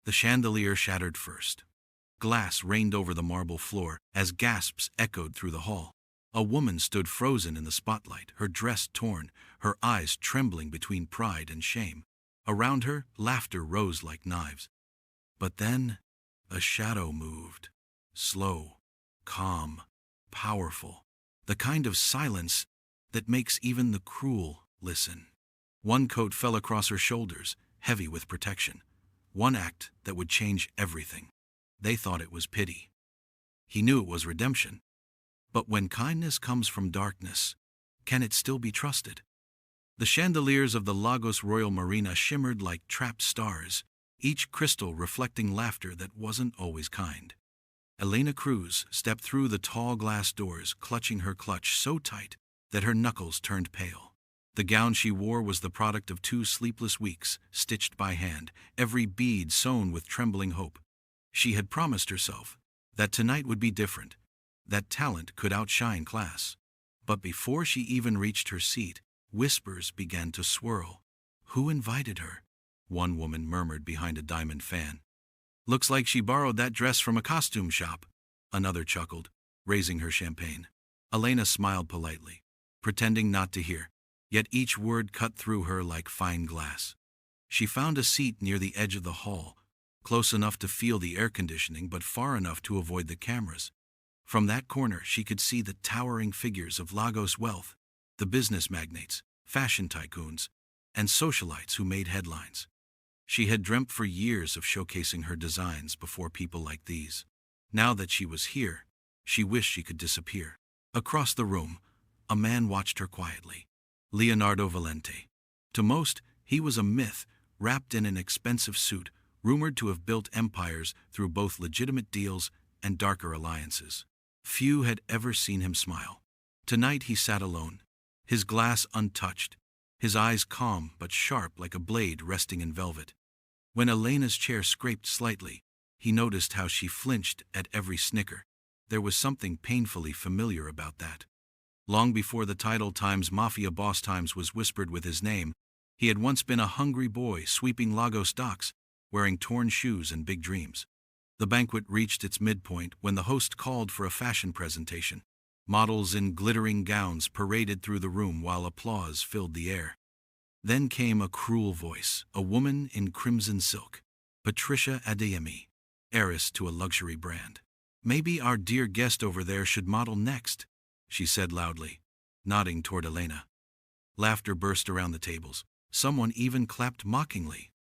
The chandelier shattered first. Glass rained over the marble floor as gasps echoed through the hall. A woman stood frozen in the spotlight, her dress torn, her eyes trembling between pride and shame. Around her, laughter rose like knives. But then, a shadow moved. Slow, calm, powerful. The kind of silence that makes even the cruel listen. One coat fell across her shoulders, heavy with protection. One act that would change everything. They thought it was pity. He knew it was redemption. But when kindness comes from darkness, can it still be trusted? The chandeliers of the Lagos Royal Marina shimmered like trapped stars, each crystal reflecting laughter that wasn't always kind. Elena Cruz stepped through the tall glass doors, clutching her clutch so tight that her knuckles turned pale. The gown she wore was the product of 2 sleepless weeks, stitched by hand, every bead sewn with trembling hope. She had promised herself that tonight would be different, that talent could outshine class. But before she even reached her seat, whispers began to swirl. Who invited her? One woman murmured behind a diamond fan. Looks like she borrowed that dress from a costume shop. Another chuckled, raising her champagne. Elena smiled politely, pretending not to hear, yet each word cut through her like fine glass. She found a seat near the edge of the hall, close enough to feel the air conditioning but far enough to avoid the cameras. From that corner she could see the towering figures of Lagos wealth, the business magnates, fashion tycoons, and socialites who made headlines. She had dreamt for years of showcasing her designs before people like these. Now that she was here, she wished she could disappear. Across the room, a man watched her quietly. Leonardo Valente. To most, he was a myth, wrapped in an expensive suit, rumored to have built empires through both legitimate deals and darker alliances. Few had ever seen him smile. Tonight he sat alone, his glass untouched, his eyes calm but sharp like a blade resting in velvet. When Elena's chair scraped slightly, he noticed how she flinched at every snicker. There was something painfully familiar about that. Long before the title Times Mafia boss Times was whispered with his name, he had once been a hungry boy sweeping Lagos docks, wearing torn shoes and big dreams. The banquet reached its midpoint when the host called for a fashion presentation. Models in glittering gowns paraded through the room while applause filled the air. Then came a cruel voice, a woman in crimson silk, Patricia Adeyemi, heiress to a luxury brand. Maybe our dear guest over there should model next, she said loudly, nodding toward Elena. Laughter burst around the tables. Someone even clapped mockingly.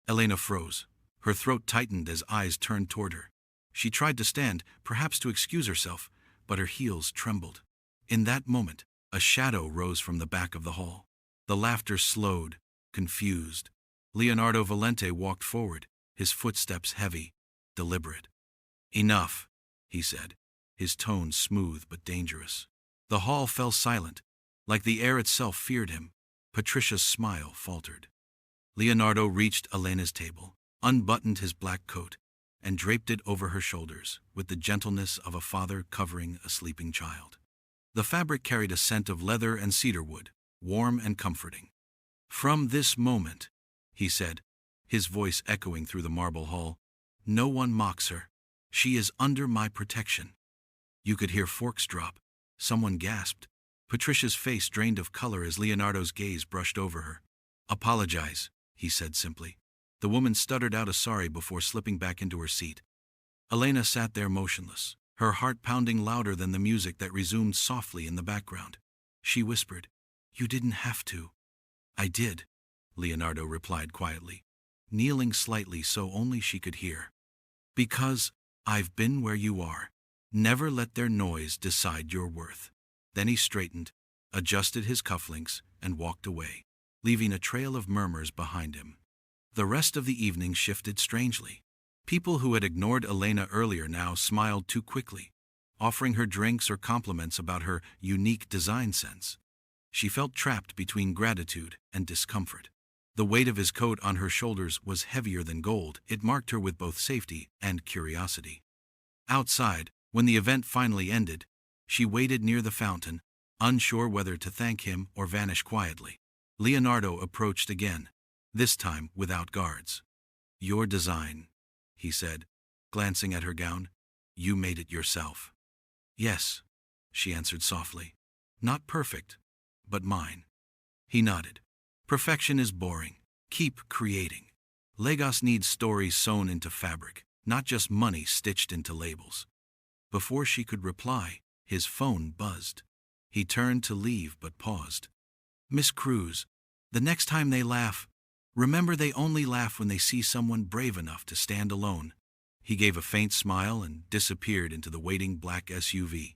Elena froze. Her throat tightened as eyes turned toward her. She tried to stand, perhaps to excuse herself, but her heels trembled. In that moment, a shadow rose from the back of the hall. The laughter slowed, confused. Leonardo Valente walked forward, his footsteps heavy, deliberate. Enough, he said, his tone smooth but dangerous. The hall fell silent, like the air itself feared him. Patricia's smile faltered. Leonardo reached Elena's table, unbuttoned his black coat, and draped it over her shoulders with the gentleness of a father covering a sleeping child. The fabric carried a scent of leather and cedarwood, warm and comforting. From this moment, he said, his voice echoing through the marble hall, no one mocks her. She is under my protection. You could hear forks drop. Someone gasped. Patricia's face drained of color as Leonardo's gaze brushed over her. Apologize, he said simply. The woman stuttered out a sorry before slipping back into her seat. Elena sat there motionless, her heart pounding louder than the music that resumed softly in the background. She whispered, "You didn't have to." "I did," Leonardo replied quietly, kneeling slightly so only she could hear. "Because I've been where you are. Never let their noise decide your worth." Then he straightened, adjusted his cufflinks, and walked away, leaving a trail of murmurs behind him. The rest of the evening shifted strangely. People who had ignored Elena earlier now smiled too quickly, offering her drinks or compliments about her unique design sense. She felt trapped between gratitude and discomfort. The weight of his coat on her shoulders was heavier than gold. It marked her with both safety and curiosity. Outside, when the event finally ended, she waited near the fountain, unsure whether to thank him or vanish quietly. Leonardo approached again, this time without guards. "Your design," he said, glancing at her gown. You made it yourself. Yes, she answered softly. Not perfect, but mine. He nodded. Perfection is boring. Keep creating. Lagos needs stories sewn into fabric, not just money stitched into labels. Before she could reply, his phone buzzed. He turned to leave but paused. Miss Cruz, the next time they laugh, remember they only laugh when they see someone brave enough to stand alone. He gave a faint smile and disappeared into the waiting black SUV.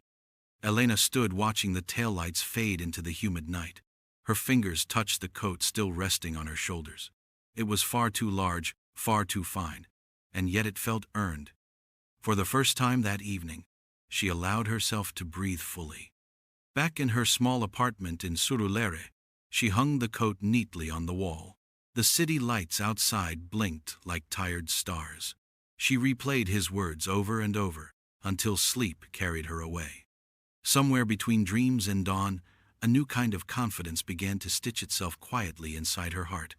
Elena stood watching the taillights fade into the humid night. Her fingers touched the coat still resting on her shoulders. It was far too large, far too fine, and yet it felt earned. For the first time that evening, she allowed herself to breathe fully. Back in her small apartment in Surulere, she hung the coat neatly on the wall. The city lights outside blinked like tired stars. She replayed his words over and over, until sleep carried her away. Somewhere between dreams and dawn, a new kind of confidence began to stitch itself quietly inside her heart.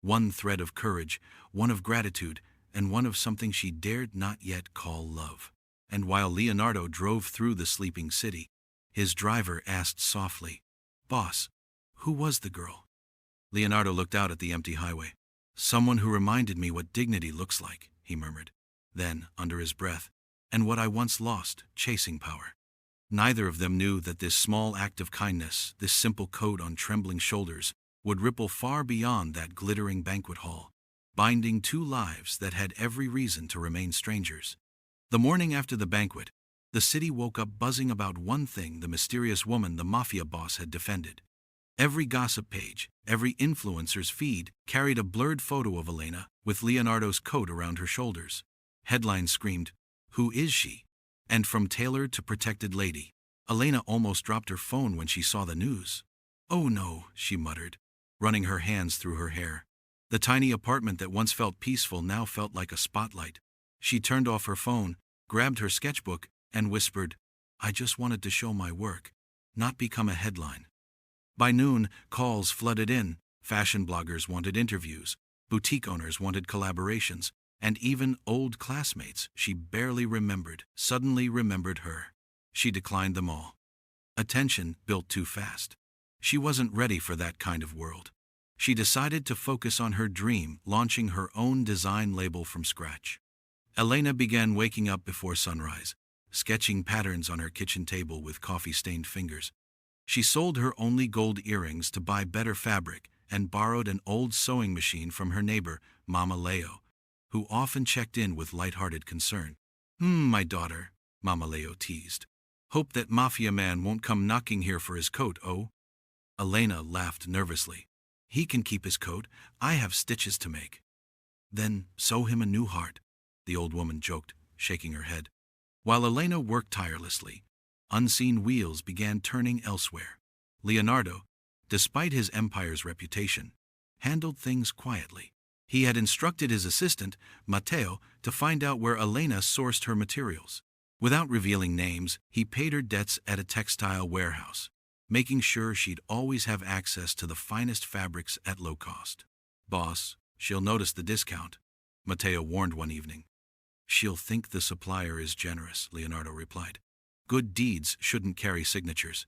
One thread of courage, one of gratitude, and one of something she dared not yet call love. And while Leonardo drove through the sleeping city, his driver asked softly, Boss, who was the girl? Leonardo looked out at the empty highway. Someone who reminded me what dignity looks like, he murmured. Then, under his breath, and what I once lost, chasing power. Neither of them knew that this small act of kindness, this simple coat on trembling shoulders, would ripple far beyond that glittering banquet hall, binding two lives that had every reason to remain strangers. The morning after the banquet, the city woke up buzzing about one thing: the mysterious woman the Maffia boss had defended. Every gossip page, every influencer's feed carried a blurred photo of Elena with Leonardo's coat around her shoulders. Headlines screamed, "Who is she?" And from tailored to protected lady, Elena almost dropped her phone when she saw the news. Oh no, she muttered, running her hands through her hair. The tiny apartment that once felt peaceful now felt like a spotlight. She turned off her phone, grabbed her sketchbook, and whispered, I just wanted to show my work, not become a headline. By noon, calls flooded in. Fashion bloggers wanted interviews, boutique owners wanted collaborations, and even old classmates she barely remembered suddenly remembered her. She declined them all. Attention built too fast. She wasn't ready for that kind of world. She decided to focus on her dream, launching her own design label from scratch. Elena began waking up before sunrise, sketching patterns on her kitchen table with coffee-stained fingers. She sold her only gold earrings to buy better fabric and borrowed an old sewing machine from her neighbor, Mama Leo, who often checked in with light-hearted concern. My daughter, Mama Leo teased. Hope that Maffia man won't come knocking here for his coat, oh? Elena laughed nervously. He can keep his coat, I have stitches to make. Then sew him a new heart, the old woman joked, shaking her head. While Elena worked tirelessly, unseen wheels began turning elsewhere. Leonardo, despite his empire's reputation, handled things quietly. He had instructed his assistant, Matteo, to find out where Elena sourced her materials. Without revealing names, he paid her debts at a textile warehouse, making sure she'd always have access to the finest fabrics at low cost. Boss, she'll notice the discount, Matteo warned one evening. She'll think the supplier is generous, Leonardo replied. Good deeds shouldn't carry signatures.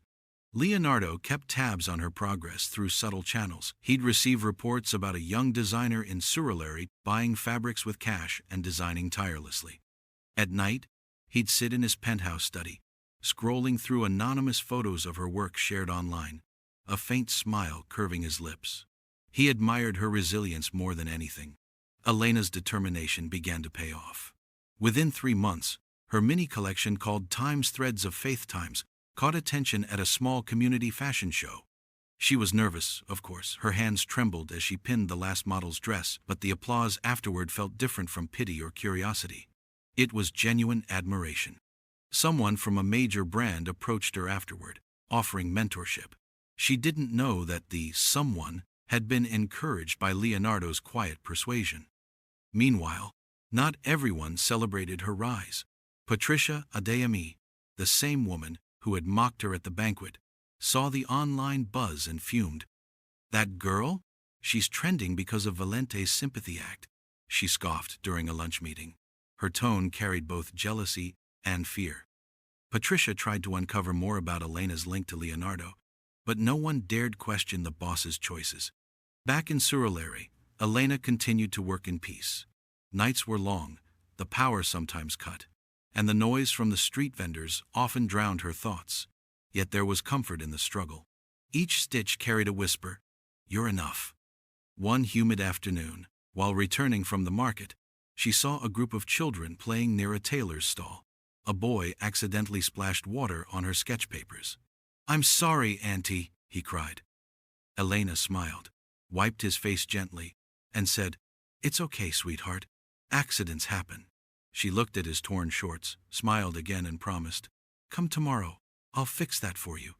Leonardo kept tabs on her progress through subtle channels. He'd receive reports about a young designer in Surulere buying fabrics with cash and designing tirelessly. At night, he'd sit in his penthouse study, scrolling through anonymous photos of her work shared online, a faint smile curving his lips. He admired her resilience more than anything. Elena's determination began to pay off. Within 3 months, her mini collection called Times Threads of Faith Times caught attention at a small community fashion show. She was nervous, of course. Her hands trembled as she pinned the last model's dress, but the applause afterward felt different from pity or curiosity. It was genuine admiration. Someone from a major brand approached her afterward, offering mentorship. She didn't know that the someone had been encouraged by Leonardo's quiet persuasion. Meanwhile, not everyone celebrated her rise. Patricia Adeyemi, the same woman who had mocked her at the banquet, saw the online buzz and fumed. That girl? She's trending because of Valente's sympathy act, she scoffed during a lunch meeting. Her tone carried both jealousy and fear. Patricia tried to uncover more about Elena's link to Leonardo, but no one dared question the boss's choices. Back in Surulere, Elena continued to work in peace. Nights were long, the power sometimes cut, and the noise from the street vendors often drowned her thoughts. Yet there was comfort in the struggle. Each stitch carried a whisper, "You're enough." One humid afternoon, while returning from the market, she saw a group of children playing near a tailor's stall. A boy accidentally splashed water on her sketch papers. "I'm sorry, Auntie," he cried. Elena smiled, wiped his face gently, and said, "It's okay, sweetheart. Accidents happen." She looked at his torn shorts, smiled again and promised, "Come tomorrow, I'll fix that for you."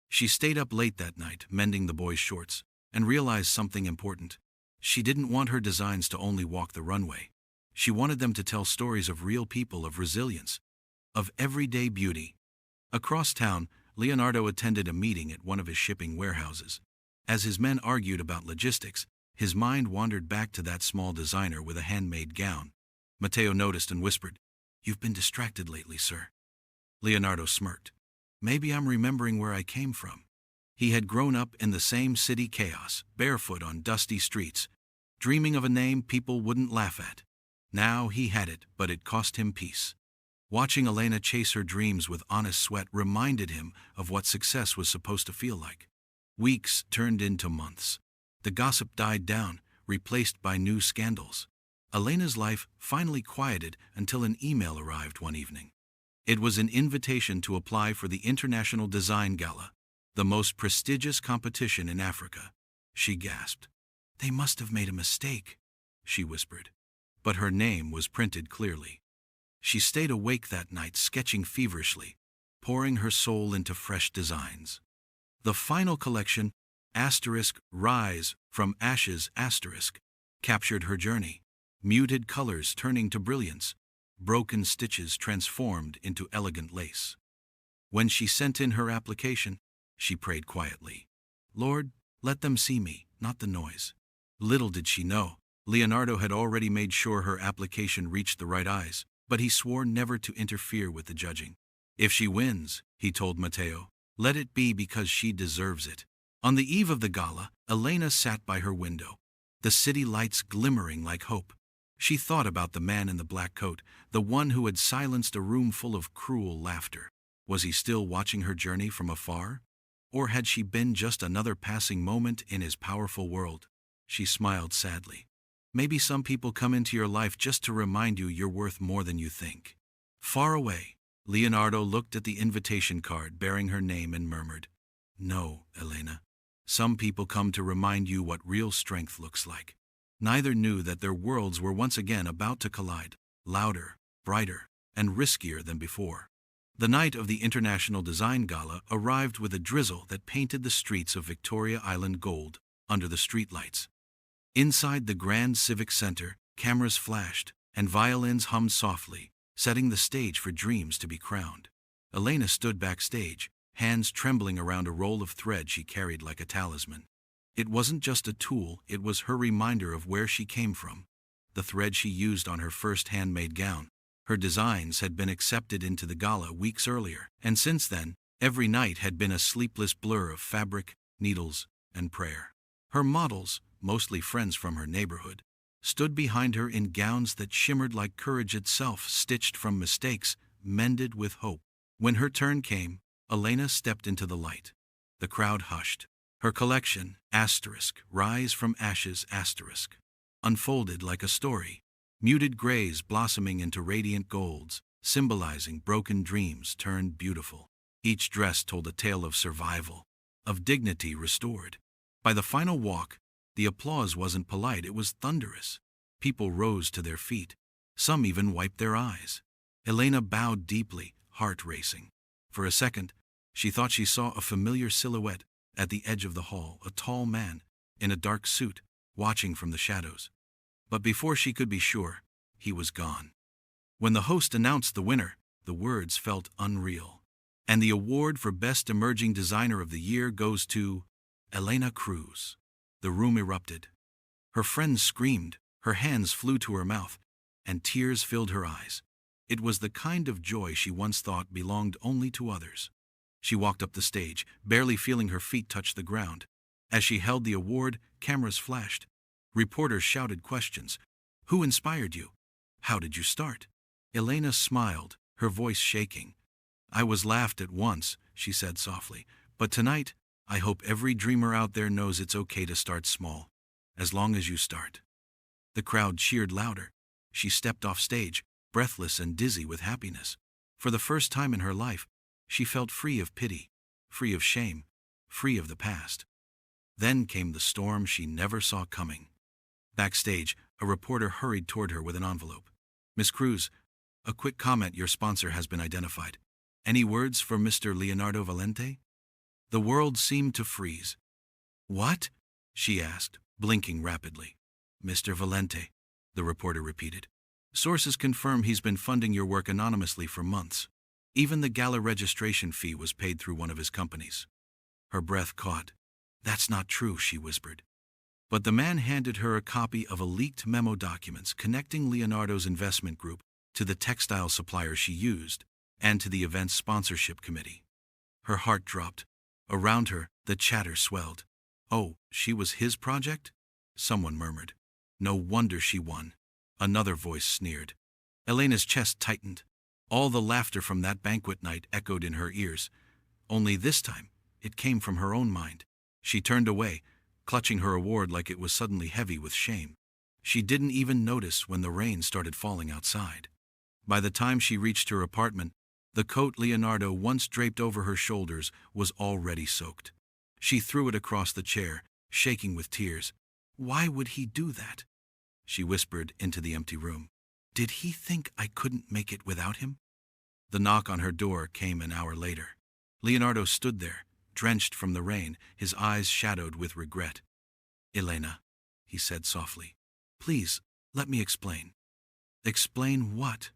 She stayed up late that night, mending the boy's shorts, and realized something important. She didn't want her designs to only walk the runway. She wanted them to tell stories of real people, of resilience, of everyday beauty. Across town, Leonardo attended a meeting at one of his shipping warehouses. As his men argued about logistics, his mind wandered back to that small designer with a handmade gown. Matteo noticed and whispered, "You've been distracted lately, sir." Leonardo smirked. "Maybe I'm remembering where I came from." He had grown up in the same city chaos, barefoot on dusty streets, dreaming of a name people wouldn't laugh at. Now he had it, but it cost him peace. Watching Elena chase her dreams with honest sweat reminded him of what success was supposed to feel like. Weeks turned into months. The gossip died down, replaced by new scandals. Elena's life finally quieted until an email arrived one evening. It was an invitation to apply for the International Design Gala, the most prestigious competition in Africa. She gasped. "They must have made a mistake," she whispered. But her name was printed clearly. She stayed awake that night, sketching feverishly, pouring her soul into fresh designs. The final collection, *Rise from Ashes*, captured her journey. Muted colors turning to brilliance, broken stitches transformed into elegant lace. When she sent in her application, she prayed quietly, "Lord, let them see me, not the noise." Little did she know, Leonardo had already made sure her application reached the right eyes, but he swore never to interfere with the judging. "If she wins," he told Matteo, "let it be because she deserves it." On the eve of the gala, Elena sat by her window, the city lights glimmering like hope. She thought about the man in the black coat, the one who had silenced a room full of cruel laughter. Was he still watching her journey from afar? Or had she been just another passing moment in his powerful world? She smiled sadly. Maybe some people come into your life just to remind you you're worth more than you think. Far away, Leonardo looked at the invitation card bearing her name and murmured, "No, Elena. Some people come to remind you what real strength looks like." Neither knew that their worlds were once again about to collide, louder, brighter, and riskier than before. The night of the International Design Gala arrived with a drizzle that painted the streets of Victoria Island gold under the streetlights. Inside the Grand Civic Center, cameras flashed, and violins hummed softly, setting the stage for dreams to be crowned. Elena stood backstage, hands trembling around a roll of thread she carried like a talisman. It wasn't just a tool, it was her reminder of where she came from. The thread she used on her first handmade gown. Her designs had been accepted into the gala weeks earlier, and since then, every night had been a sleepless blur of fabric, needles, and prayer. Her models, mostly friends from her neighborhood, stood behind her in gowns that shimmered like courage itself, stitched from mistakes, mended with hope. When her turn came, Elena stepped into the light. The crowd hushed. Her collection, *Rise from Ashes*, unfolded like a story. Muted grays blossoming into radiant golds, symbolizing broken dreams turned beautiful. Each dress told a tale of survival, of dignity restored. By the final walk, the applause wasn't polite, it was thunderous. People rose to their feet. Some even wiped their eyes. Elena bowed deeply, heart racing. For a second, she thought she saw a familiar silhouette at the edge of the hall, a tall man, in a dark suit, watching from the shadows. But before she could be sure, he was gone. When the host announced the winner, the words felt unreal. And the award for Best Emerging Designer of the Year goes to Elena Cruz. The room erupted. Her friends screamed, her hands flew to her mouth, and tears filled her eyes. It was the kind of joy she once thought belonged only to others. She walked up the stage, barely feeling her feet touch the ground. As she held the award, cameras flashed. Reporters shouted questions. Who inspired you? How did you start? Elena smiled, her voice shaking. I was laughed at once, she said softly, but tonight, I hope every dreamer out there knows it's okay to start small, as long as you start. The crowd cheered louder. She stepped off stage, breathless and dizzy with happiness. For the first time in her life, she felt free of pity, free of shame, free of the past. Then came the storm she never saw coming. Backstage, a reporter hurried toward her with an envelope. Miss Cruz, a quick comment, your sponsor has been identified. Any words for Mr. Leonardo Valente? The world seemed to freeze. What? She asked, blinking rapidly. Mr. Valente, the reporter repeated. Sources confirm he's been funding your work anonymously for months. Even the gala registration fee was paid through one of his companies. Her breath caught. That's not true, she whispered. But the man handed her a copy of a leaked memo documents connecting Leonardo's investment group to the textile supplier she used and to the event's sponsorship committee. Her heart dropped. Around her, the chatter swelled. Oh, she was his project? Someone murmured. No wonder she won. Another voice sneered. Elena's chest tightened. All the laughter from that banquet night echoed in her ears. Only this time, it came from her own mind. She turned away, clutching her award like it was suddenly heavy with shame. She didn't even notice when the rain started falling outside. By the time she reached her apartment, the coat Leonardo once draped over her shoulders was already soaked. She threw it across the chair, shaking with tears. Why would he do that? She whispered into the empty room. Did he think I couldn't make it without him? The knock on her door came an hour later. Leonardo stood there, drenched from the rain, his eyes shadowed with regret. Elena, he said softly, please, let me explain. Explain what?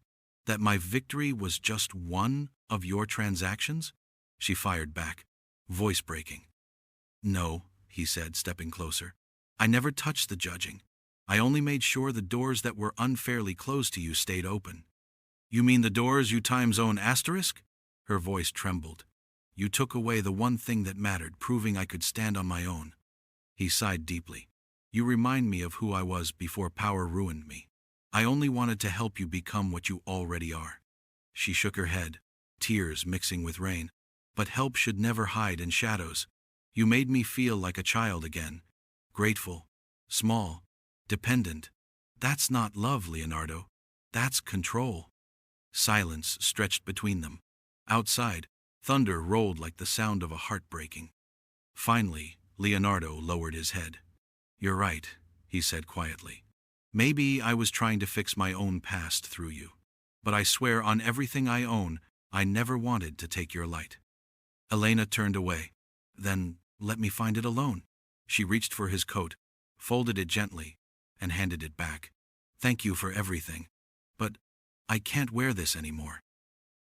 That my victory was just one of your transactions? She fired back, voice breaking. No, he said, stepping closer. I never touched the judging. I only made sure the doors that were unfairly closed to you stayed open. You mean the doors you times own asterisk? Her voice trembled. You took away the one thing that mattered, proving I could stand on my own. He sighed deeply. You remind me of who I was before power ruined me. I only wanted to help you become what you already are. She shook her head, tears mixing with rain. But help should never hide in shadows. You made me feel like a child again. Grateful, small, dependent. That's not love, Leonardo. That's control. Silence stretched between them. Outside, thunder rolled like the sound of a heart breaking. Finally, Leonardo lowered his head. You're right, he said quietly. Maybe I was trying to fix my own past through you. But I swear on everything I own, I never wanted to take your light. Elena turned away. Then, let me find it alone. She reached for his coat, folded it gently, and handed it back. Thank you for everything. But I can't wear this anymore.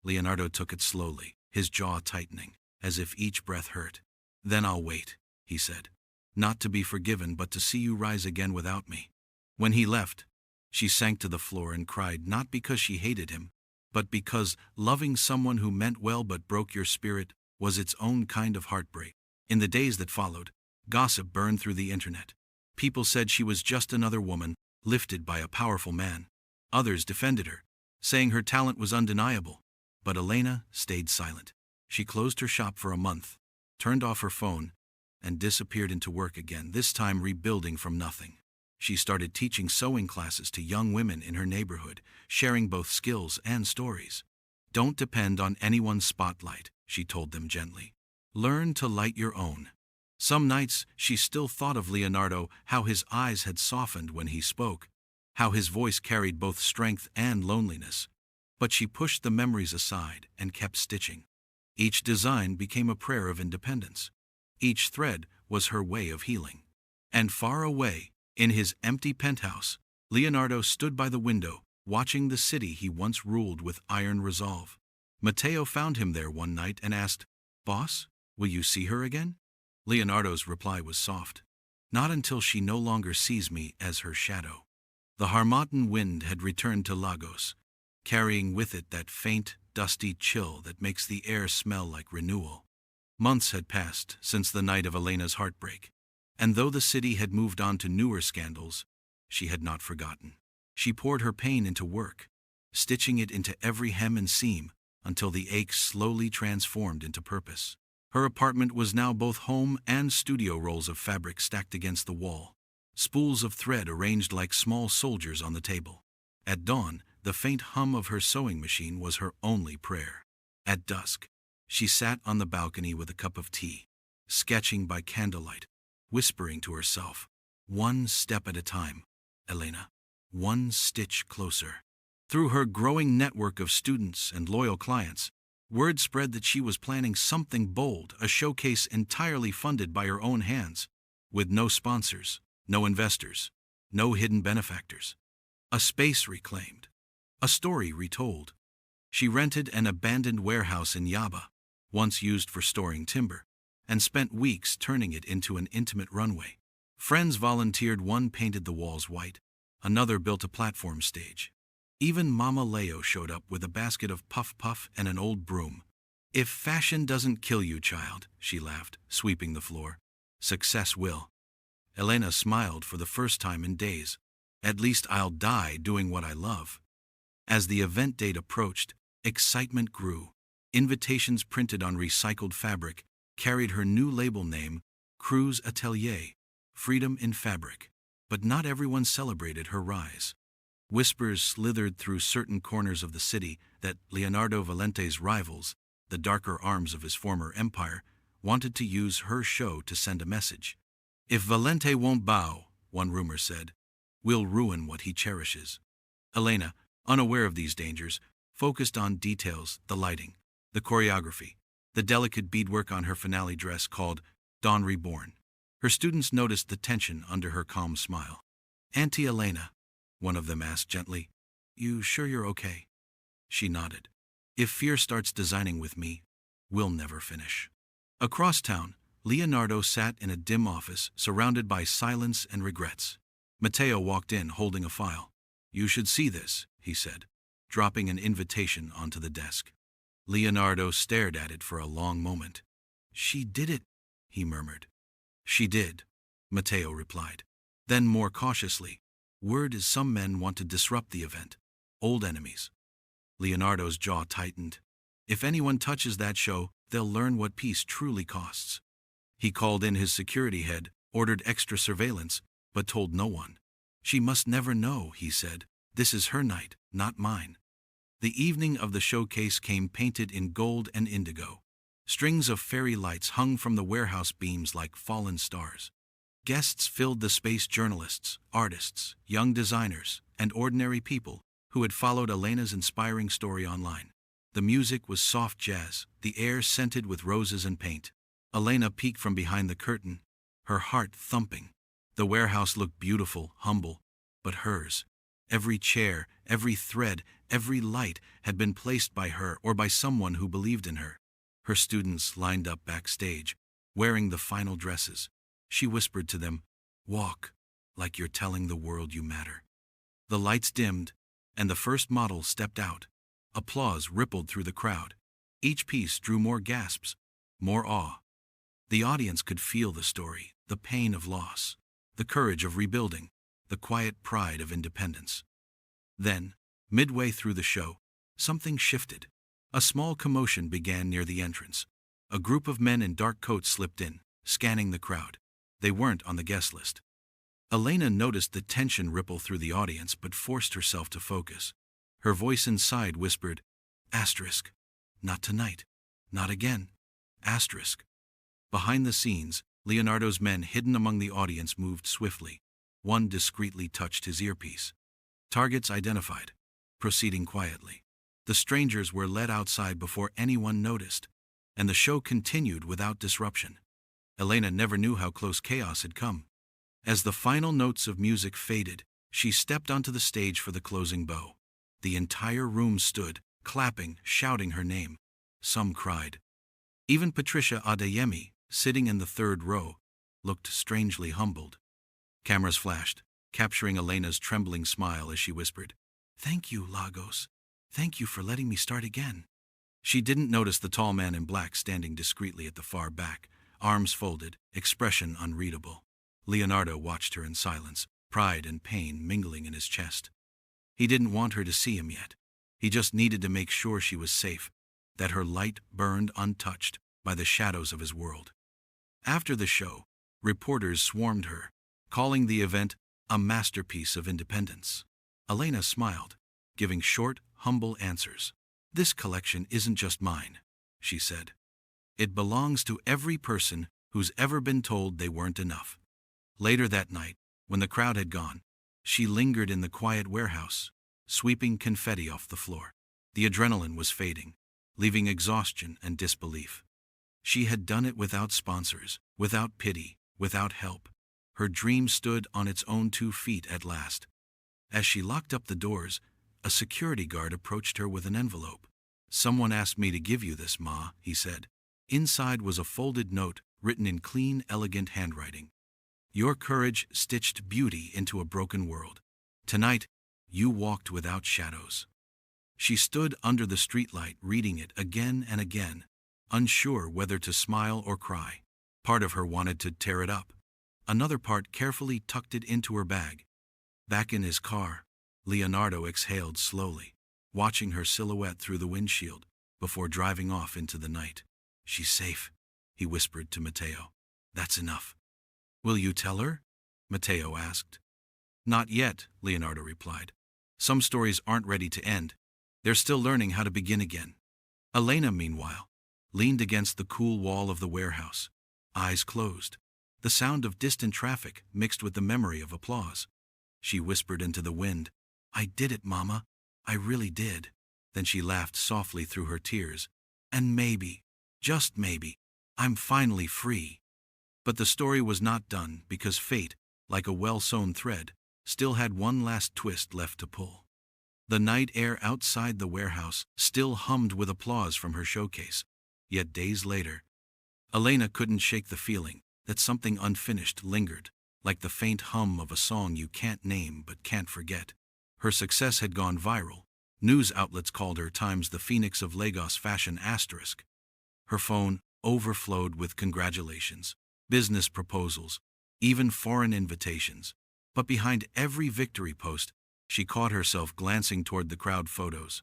Leonardo took it slowly, his jaw tightening, as if each breath hurt. Then I'll wait, he said. Not to be forgiven, but to see you rise again without me. When he left, she sank to the floor and cried, not because she hated him, but because loving someone who meant well but broke your spirit was its own kind of heartbreak. In the days that followed, gossip burned through the internet. People said she was just another woman, lifted by a powerful man. Others defended her, saying her talent was undeniable. But Elena stayed silent. She closed her shop for a month, turned off her phone, and disappeared into work again, this time rebuilding from nothing. She started teaching sewing classes to young women in her neighborhood, sharing both skills and stories. Don't depend on anyone's spotlight, she told them gently. Learn to light your own. Some nights she still thought of Leonardo, how his eyes had softened when he spoke, how his voice carried both strength and loneliness. But she pushed the memories aside and kept stitching. Each design became a prayer of independence. Each thread was her way of healing. And far away, in his empty penthouse, Leonardo stood by the window, watching the city he once ruled with iron resolve. Matteo found him there one night and asked, "Boss, will you see her again?" Leonardo's reply was soft. "Not until she no longer sees me as her shadow." The Harmattan wind had returned to Lagos, carrying with it that faint, dusty chill that makes the air smell like renewal. Months had passed since the night of Elena's heartbreak, and though the city had moved on to newer scandals, she had not forgotten. She poured her pain into work, stitching it into every hem and seam until the ache slowly transformed into purpose. Her apartment was now both home and studio, rolls of fabric stacked against the wall, spools of thread arranged like small soldiers on the table. At dawn, the faint hum of her sewing machine was her only prayer. At dusk, she sat on the balcony with a cup of tea, sketching by candlelight, whispering to herself, "One step at a time, Elena, one stitch closer." Through her growing network of students and loyal clients, word spread that she was planning something bold, a showcase entirely funded by her own hands, with no sponsors, no investors, no hidden benefactors. A space reclaimed, a story retold. She rented an abandoned warehouse in Yaba, once used for storing timber, and spent weeks turning it into an intimate runway. Friends volunteered, one painted the walls white, another built a platform stage. Even Mama Leo showed up with a basket of puff puff and an old broom. "If fashion doesn't kill you, child," she laughed, sweeping the floor, "success will." Elena smiled for the first time in days. "At least I'll die doing what I love." As the event date approached, excitement grew. Invitations printed on recycled fabric carried her new label name, Cruz Atelier, Freedom in Fabric. But not everyone celebrated her rise. Whispers slithered through certain corners of the city that Leonardo Valente's rivals, the darker arms of his former empire, wanted to use her show to send a message. "If Valente won't bow," one rumor said, "we'll ruin what he cherishes." Elena, unaware of these dangers, focused on details, the lighting, the choreography, the delicate beadwork on her finale dress called Dawn Reborn. Her students noticed the tension under her calm smile. "Auntie Elena," one of them asked gently, "you sure you're okay?" She nodded. "If fear starts designing with me, we'll never finish." Across town, Leonardo sat in a dim office surrounded by silence and regrets. Matteo walked in holding a file. "You should see this," he said, dropping an invitation onto the desk. Leonardo stared at it for a long moment. "She did it," he murmured. "She did," Matteo replied. Then more cautiously, "Word is some men want to disrupt the event. Old enemies." Leonardo's jaw tightened. "If anyone touches that show, they'll learn what peace truly costs." He called in his security head, ordered extra surveillance, but told no one. "She must never know," he said. "This is her night, not mine." The evening of the showcase came painted in gold and indigo. Strings of fairy lights hung from the warehouse beams like fallen stars. Guests filled the space: journalists, artists, young designers, and ordinary people who had followed Elena's inspiring story online. The music was soft jazz, the air scented with roses and paint. Elena peeked from behind the curtain, her heart thumping. The warehouse looked beautiful, humble, but hers. Every chair, every thread, every light had been placed by her or by someone who believed in her. Her students lined up backstage, wearing the final dresses. She whispered to them, "Walk, like you're telling the world you matter." The lights dimmed, and the first model stepped out. Applause rippled through the crowd. Each piece drew more gasps, more awe. The audience could feel the story, the pain of loss, the courage of rebuilding, the quiet pride of independence. Then, midway through the show, something shifted. A small commotion began near the entrance. A group of men in dark coats slipped in, scanning the crowd. They weren't on the guest list. Elena noticed the tension ripple through the audience but forced herself to focus. Her voice inside whispered, "Asterisk. Not tonight. Not again. Asterisk." Behind the scenes, Leonardo's men hidden among the audience moved swiftly. One discreetly touched his earpiece. Targets identified. Proceeding quietly. The strangers were led outside before anyone noticed, and the show continued without disruption. Elena never knew how close chaos had come. As the final notes of music faded, she stepped onto the stage for the closing bow. The entire room stood, clapping, shouting her name. Some cried. Even Patricia Adeyemi, sitting in the third row, looked strangely humbled. Cameras flashed, capturing Elena's trembling smile as she whispered, "Thank you, Lagos. Thank you for letting me start again." She didn't notice the tall man in black standing discreetly at the far back, arms folded, expression unreadable. Leonardo watched her in silence, pride and pain mingling in his chest. He didn't want her to see him yet. He just needed to make sure she was safe, that her light burned untouched by the shadows of his world. After the show, reporters swarmed her, calling the event a masterpiece of independence. Elena smiled, giving short, humble answers. "This collection isn't just mine," she said. "It belongs to every person who's ever been told they weren't enough." Later that night, when the crowd had gone, she lingered in the quiet warehouse, sweeping confetti off the floor. The adrenaline was fading, leaving exhaustion and disbelief. She had done it without sponsors, without pity, without help. Her dream stood on its own 2 feet at last. As she locked up the doors, a security guard approached her with an envelope. "Someone asked me to give you this, Ma," he said. Inside was a folded note written in clean, elegant handwriting. "Your courage stitched beauty into a broken world. Tonight, you walked without shadows." She stood under the streetlight reading it again and again, unsure whether to smile or cry. Part of her wanted to tear it up. Another part carefully tucked it into her bag. Back in his car, Leonardo exhaled slowly, watching her silhouette through the windshield before driving off into the night. "She's safe," he whispered to Matteo. "That's enough." "Will you tell her?" Matteo asked. "Not yet," Leonardo replied. "Some stories aren't ready to end. They're still learning how to begin again." Elena, meanwhile, leaned against the cool wall of the warehouse, eyes closed. The sound of distant traffic mixed with the memory of applause. She whispered into the wind, "I did it, Mama. I really did." Then she laughed softly through her tears. "And maybe, just maybe, I'm finally free." But the story was not done because fate, like a well-sewn thread, still had one last twist left to pull. The night air outside the warehouse still hummed with applause from her showcase. Yet days later, Elena couldn't shake the feeling that something unfinished lingered, like the faint hum of a song you can't name but can't forget. Her success had gone viral. News outlets called her Times the Phoenix of Lagos fashion asterisk. Her phone overflowed with congratulations, business proposals, even foreign invitations. But behind every victory post, she caught herself glancing toward the crowd photos,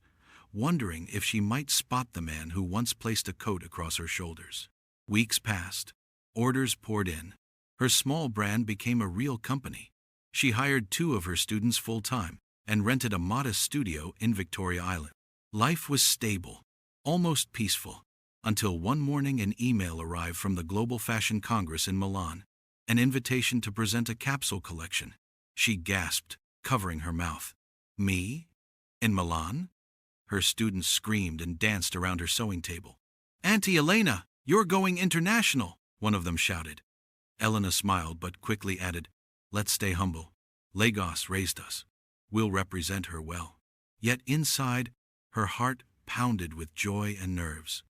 wondering if she might spot the man who once placed a coat across her shoulders. Weeks passed. Orders poured in. Her small brand became a real company. She hired 2 of her students full-time and rented a modest studio in Victoria Island. Life was stable, almost peaceful, until one morning an email arrived from the Global Fashion Congress in Milan, an invitation to present a capsule collection. She gasped, covering her mouth. "Me? In Milan?" Her students screamed and danced around her sewing table. "Auntie Elena, you're going international!" one of them shouted. Elena smiled but quickly added, "Let's stay humble. Lagos raised us. We'll represent her well." Yet inside, her heart pounded with joy and nerves.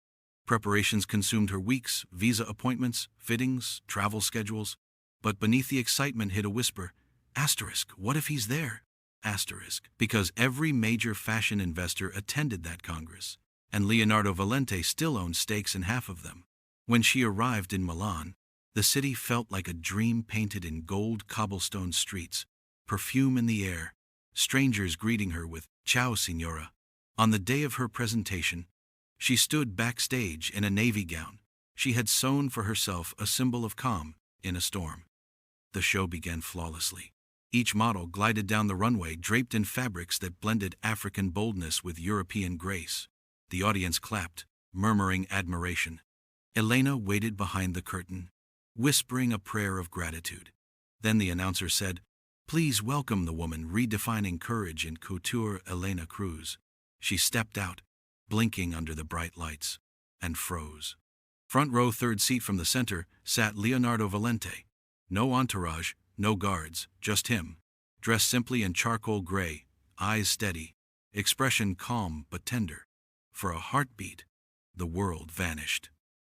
Preparations consumed her weeks, visa appointments, fittings, travel schedules. But beneath the excitement hid a whisper, asterisk, what if he's there? Asterisk, because every major fashion investor attended that Congress, and Leonardo Valente still owned stakes in half of them. When she arrived in Milan, the city felt like a dream painted in gold cobblestone streets, perfume in the air, strangers greeting her with, "Ciao, signora." On the day of her presentation, she stood backstage in a navy gown. She had sewn for herself a symbol of calm in a storm. The show began flawlessly. Each model glided down the runway draped in fabrics that blended African boldness with European grace. The audience clapped, murmuring admiration. Elena waited behind the curtain, whispering a prayer of gratitude. Then the announcer said, "Please welcome the woman redefining courage in couture, Elena Cruz." She stepped out, blinking under the bright lights, and froze. Front row, third seat from the center, sat Leonardo Valente. No entourage, no guards, just him, dressed simply in charcoal gray, eyes steady, expression calm but tender. For a heartbeat, the world vanished.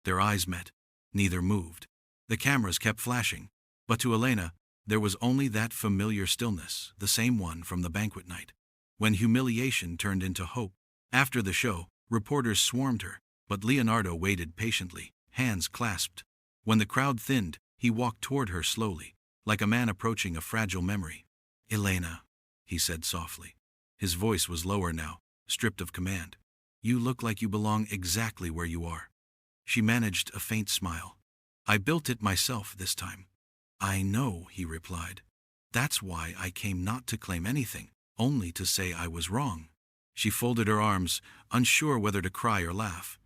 Their eyes met. Neither moved. The cameras kept flashing. But to Elena, There was only that familiar stillness, the same one from the banquet night. When humiliation turned into hope. After the show, reporters swarmed her, but Leonardo waited patiently, hands clasped. When the crowd thinned, he walked toward her slowly, like a man approaching a fragile memory. "Elena," he said softly. His voice was lower now, stripped of command. "You look like you belong exactly where you are." She managed a faint smile. "I built it myself this time." "I know," he replied. "That's why I came, not to claim anything, only to say I was wrong." She folded her arms, unsure whether to cry or laugh.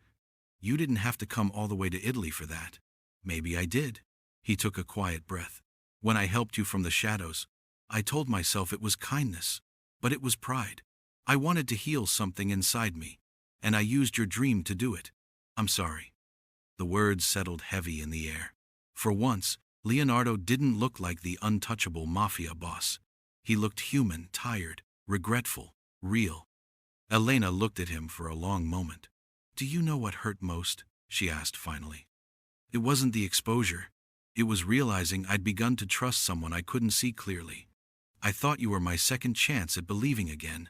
"You didn't have to come all the way to Italy for that." "Maybe I did." He took a quiet breath. "When I helped you from the shadows, I told myself it was kindness, but it was pride. I wanted to heal something inside me, and I used your dream to do it. I'm sorry." The words settled heavy in the air. For once, Leonardo didn't look like the untouchable Mafia boss. He looked human, tired, regretful, real. Elena looked at him for a long moment. "Do you know what hurt most?" she asked finally. "It wasn't the exposure. It was realizing I'd begun to trust someone I couldn't see clearly. I thought you were my second chance at believing again."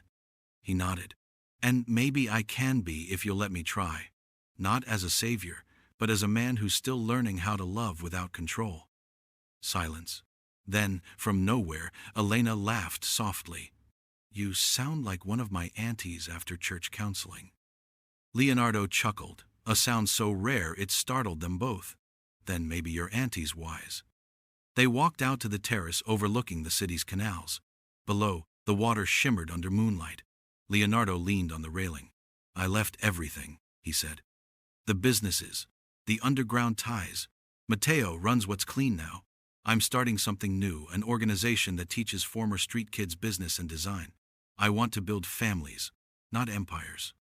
He nodded. "And maybe I can be if you'll let me try. Not as a savior, but as a man who's still learning how to love without control." Silence. Then, from nowhere, Elena laughed softly. "You sound like one of my aunties after church counseling." Leonardo chuckled, a sound so rare it startled them both. "Then maybe your auntie's wise." They walked out to the terrace overlooking the city's canals. Below, the water shimmered under moonlight. Leonardo leaned on the railing. "I left everything," he said. "The businesses, the underground ties. Matteo runs what's clean now. I'm starting something new, an organization that teaches former street kids business and design. I want to build families, not empires."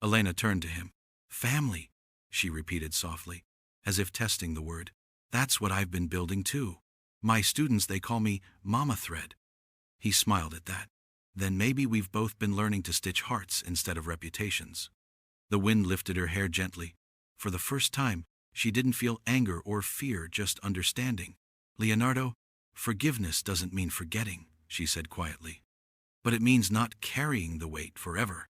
Elena turned to him. "Family," she repeated softly, as if testing the word. "That's what I've been building too. My students, they call me Mama Thread." He smiled at that. "Then maybe we've both been learning to stitch hearts instead of reputations." The wind lifted her hair gently. For the first time, she didn't feel anger or fear, just understanding. "Leonardo, forgiveness doesn't mean forgetting," she said quietly. "But it means not carrying the weight forever."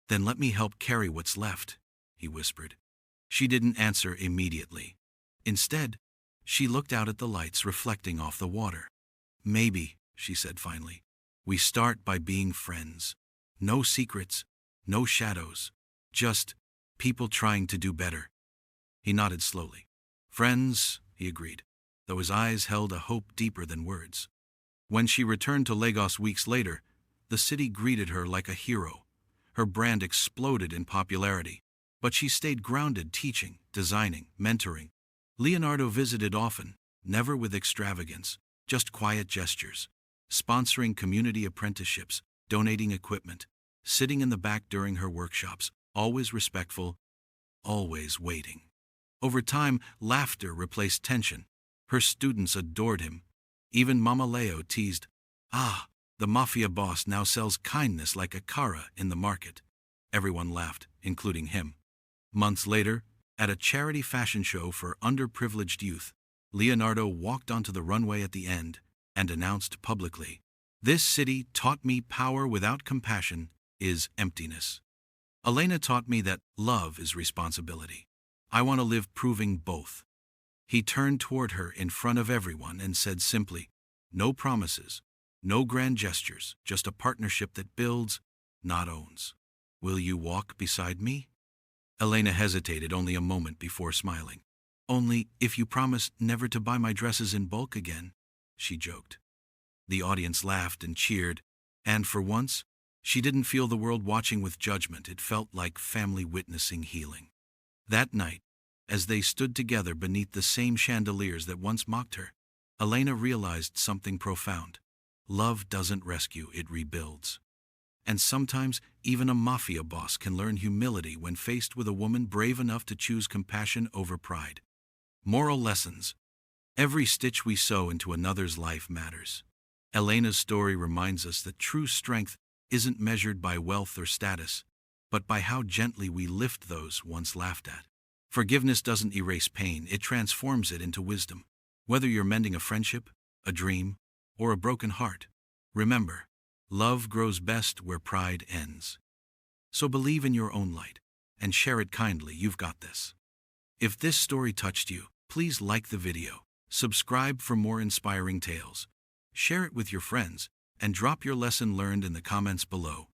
"Then let me help carry what's left," he whispered. She didn't answer immediately. Instead, she looked out at the lights reflecting off the water. "Maybe," she said finally, "we start by being friends. No secrets, no shadows, just people trying to do better." He nodded slowly. "Friends," he agreed, though his eyes held a hope deeper than words. When she returned to Lagos weeks later, the city greeted her like a hero. Her brand exploded in popularity, but she stayed grounded, teaching, designing, mentoring. Leonardo visited often, never with extravagance, just quiet gestures, sponsoring community apprenticeships, donating equipment, sitting in the back during her workshops, always respectful, always waiting. Over time, laughter replaced tension. Her students adored him. Even Mama Leo teased, "Ah, the Mafia boss now sells kindness like a cara in the market." Everyone laughed, including him. Months later, at a charity fashion show for underprivileged youth, Leonardo walked onto the runway at the end and announced publicly, "This city taught me power without compassion is emptiness. Elena taught me that love is responsibility. I want to live proving both." He turned toward her in front of everyone and said simply, "No promises, no grand gestures, just a partnership that builds, not owns. Will you walk beside me?" Elena hesitated only a moment before smiling. "Only if you promise never to buy my dresses in bulk again," she joked. The audience laughed and cheered, and for once, she didn't feel the world watching with judgment. It felt like family witnessing healing. That night, as they stood together beneath the same chandeliers that once mocked her, Elena realized something profound. Love doesn't rescue, it rebuilds. And sometimes, even a mafia boss can learn humility when faced with a woman brave enough to choose compassion over pride. Moral lessons. Every stitch we sew into another's life matters. Elena's story reminds us that true strength isn't measured by wealth or status, but by how gently we lift those once laughed at. Forgiveness doesn't erase pain, it transforms it into wisdom. Whether you're mending a friendship, a dream, or a broken heart, remember, love grows best where pride ends. So believe in your own light, and share it kindly. You've got this. If this story touched you, please like the video, subscribe for more inspiring tales, share it with your friends, and drop your lesson learned in the comments below.